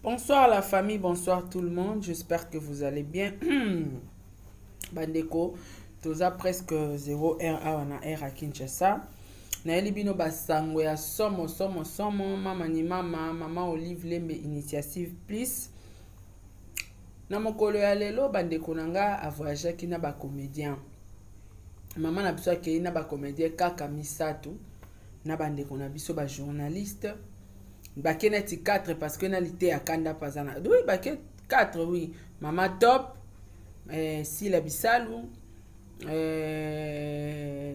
Bonsoir la famille, bonsoir tout le monde, j'espère que vous allez bien. Bandeko, toza presque 0 heure na heure à Kinshasa. Na elibino basango ya somo mama ni mama Olive Lembe initiative please. Na mokolo ya lelo bandeko nanga a voyager ki na ba comédien. Mama na biso ke na ba comédien kaka misato. Na bandeko na biso ba journaliste. Baké neti 4 parce que na lité à Kanda Pazana. Oui, baké 4, oui. Mama Top, Sila Bisalou,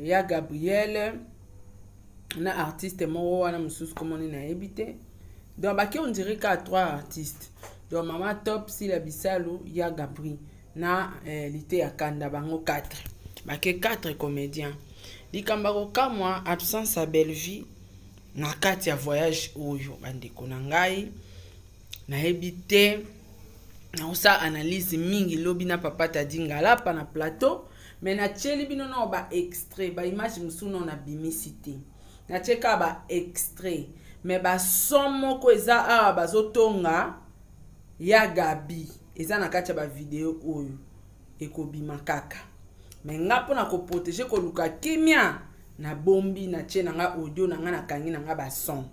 ya Gabriel, na artiste moro wana mususu comme on a habité. Donc baké on dirait qu'à 3 artistes. Donc Mama Top, Sila Bisalou, ya Gabriel, na lité à Kanda bango 4. Baké 4 comédiens. Likambako kamwa absence à Belleville. Na kati ya voyage oyo bandeko na ngai na hebite na usa analyse mingi lobi na papa tadingala pa na plateau mais na tcheli bino na ba extrait ba image musuno na bimisité na tcheka ba extrait mais ba somo ko eza a bazotonga ya Gabi eza na kati ya ba video oyo ekobima kaka mais ngapo na ko protéger ko luka kimia na bombi na tche nanga audio nanga na kangi nanga ba son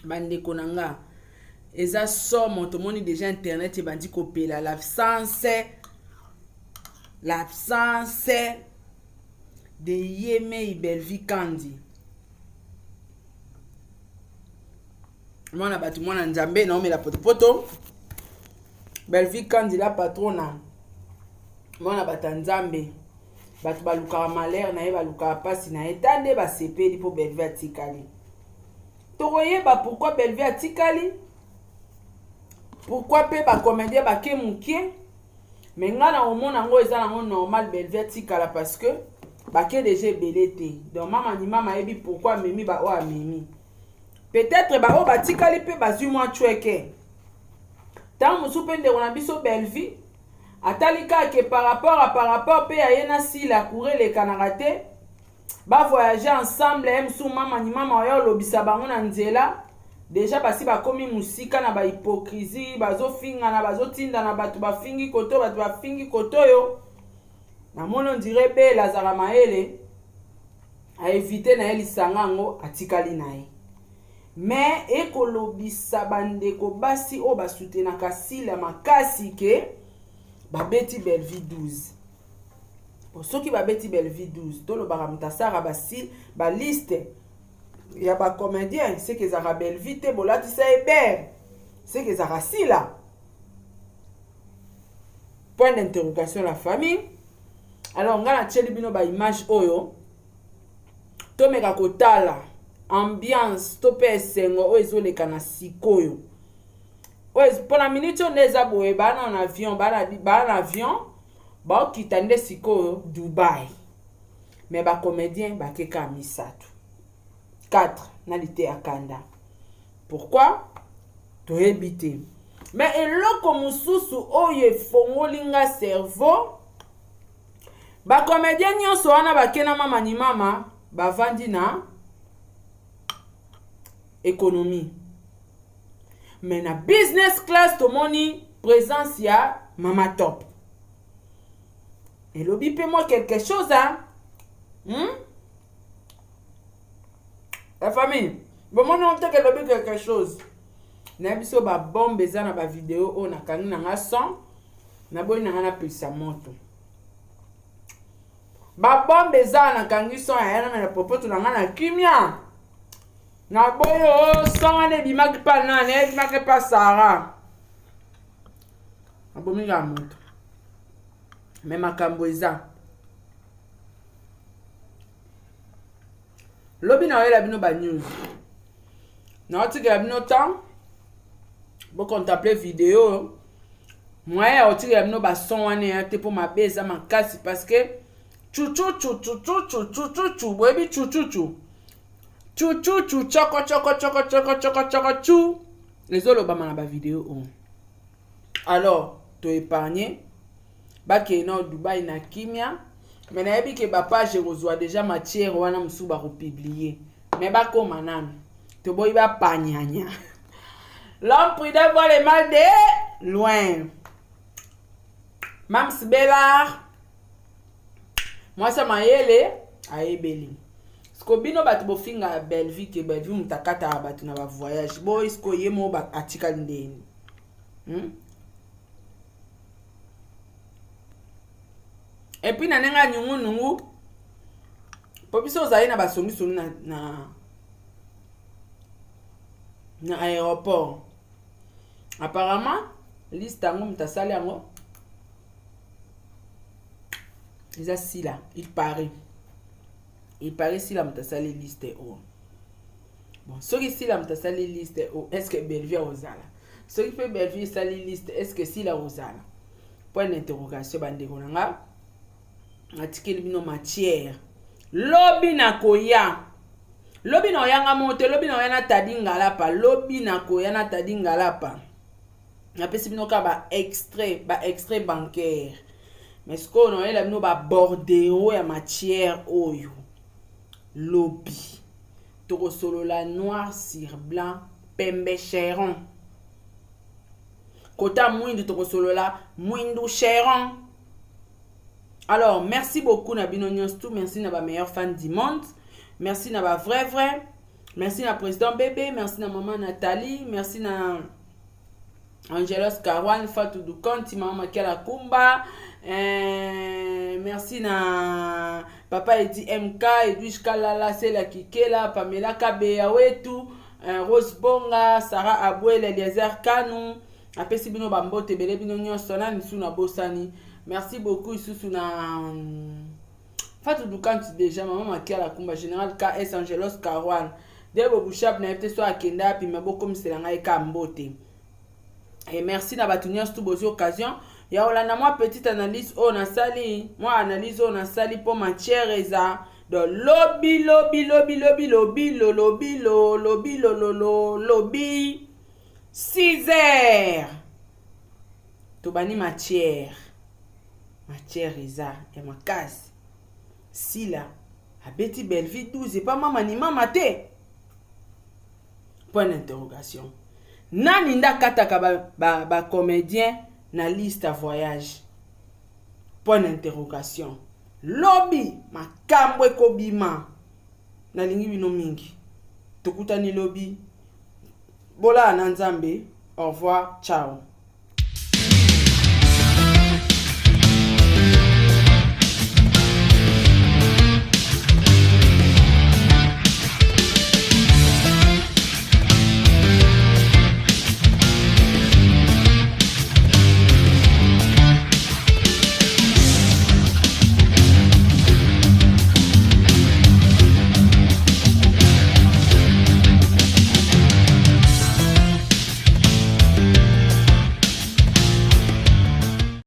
bandeko nanga eza somo to moni déjà internet bandi kopela l'absence de Yeme Belleville Kandi mwana batu mwana nzambe na omela poto Belleville Kandi la patrona mwana batanzambe batu baluka malheur na ye baluka pasi na etande ba sepeli po Belleville atikali. Tokoyeba pourquoi Belleville atikali? Pourquoi pe ba comédien ba ke mukie? Mais nga na omona ngo eza na normal Belleville atikala parce que ba ke déjà belete. Donc mama ni mama yebi pourquoi memi ba o amemi. Peut-être ba o batikali pe bazui mwa chweke. Tant musu pende ona biso Belleville atalika que par rapport pe ayena si la courir les canarate ba voyager ensemble msu mama ni mama yo lobisa bango na nzela déjà basi ba komi musika na ba hypocrisie bazo finga na bazo tinda na batu ba fingi koto yo na mono dire be Lazara Maele a éviter na elisanga ngo atikali nae mais ekolobisa bandeko basi o basutenaka sila makasi ke babeti Belleville 12. Pour ceux qui babeti Belleville 12, tout le baramutasara basi ba liste ya ba comédien, c'est que zara Belleville te bolati sa ebe. C'est que zara sila. Point d'interrogation la famille. Alors ngana tcheli bino ba image oyo. To meka kotala ambiance to pesengo o ezoleka na sikoyo. Pour la minute on est aboué en avion, ba kitande siko Dubaï. Mais ba comédien ba keka misato. 4 na lité à Kanda. Pourquoi? To hebite. Mais eloko mususu oye fongolinga cerveau ba comédien nyonso wana bakena mama ni mama bavandi na économie. Mais na business class tomoni présence ya mama top. Et lobi pe moi quelque chose hein. La famille, bon moi non que lobi quelque chose. Na biso ba bombe eza na ba vidéo o na kangi na nga son na boyi na nga na pesa moto. Ba bombe eza na kangi son ya na popoto na nga na kimia. Na boyo son ne bimaki pa na ne bimaki pa Sara. Abomi ga moto. Mais makambo eza. Lobi na wela bino ba news. Na otike ya bino temps. Bo contempler vidéo. Moi ya otike ya bino ba son wane ya te po mabeza makasi parce que chuchu boyebi chuchu choko les oloba na ba vidéo on. Alors to épargner baki na Dubaï na kimia mais na yebi ke ba page rozwa déjà matière wana musu ba republier mais ba koma nana to boyi ba panyanya. L'homme prudent voit le mal de loin. Mams Bellard moi ça m'a yele ayebeli. Skobino batu bofinga Belleville ke Belleville mutakata batu na ba voyage. Bo isko yemo ba article ndeni. Et puis na nenga nungu popiso ozali na basongi na aéroport. Apparemment liste yango mutasali yango Isa sila, il paraît si la mutasali liste o. Bon, soki si la mutasali liste o, est-ce que Belleville ozala? Soki pe Belleville sali liste, est-ce que si la ozala? Point d'interrogation bandeko nanga. Atikeli bino matière. Lobi na koya. Lobi na oyanga mote, lobi na oyana tadinga lapa, lobi na koya na tadinga lapa. Napesi bino ka ba extrait bancaire. Mais ce qu'on a là, nous ba bordéo ya matière oyo. Lobby. Toko solo la noir sur blanc, pembe chéron. Kota mouindu toko solo la, mouindu chéron. Alors, merci beaucoup na bino nyonso, merci na ba meilleur fan du monde. Merci na ba vrai. Merci na président bébé, merci na maman Nathalie, merci na Angelos Karwan, Fatou Dukonti, maman Kela Kumba. Merci na papa Edi MK, Edwige Kalala, Sela Kikela, Pamela Kabeya Wetu, Rose Bonga, Sarah Abouel, Eliezer Kanou, apesi bino bambote bele bino nyonso na nisu na bosani. Merci beaucoup isusu na Fatou Dukanti déjà, maman Makia Kumba, Général KS Angelos Karwan. Debo Bouchap na epte so akenda pi mebo comme c'est nga eka mbote. Et merci na batunia stu bozi occasion. Ya olanda moi petite analyse on a sali, moi analyse on a sali pour matière eza de lobby 6 heures. Tobani matière eza ya makasi. Si là a Betty Belleville 12 et pas maman ni maman te. Point d'interrogation. Nani nda kataka ba comédien na liste à voyage. Point d'interrogation. Lobby makambo ekobima. Na lingi bino mingi. Tokutani lobby. Bola na Nzambe. Au revoir. Ciao.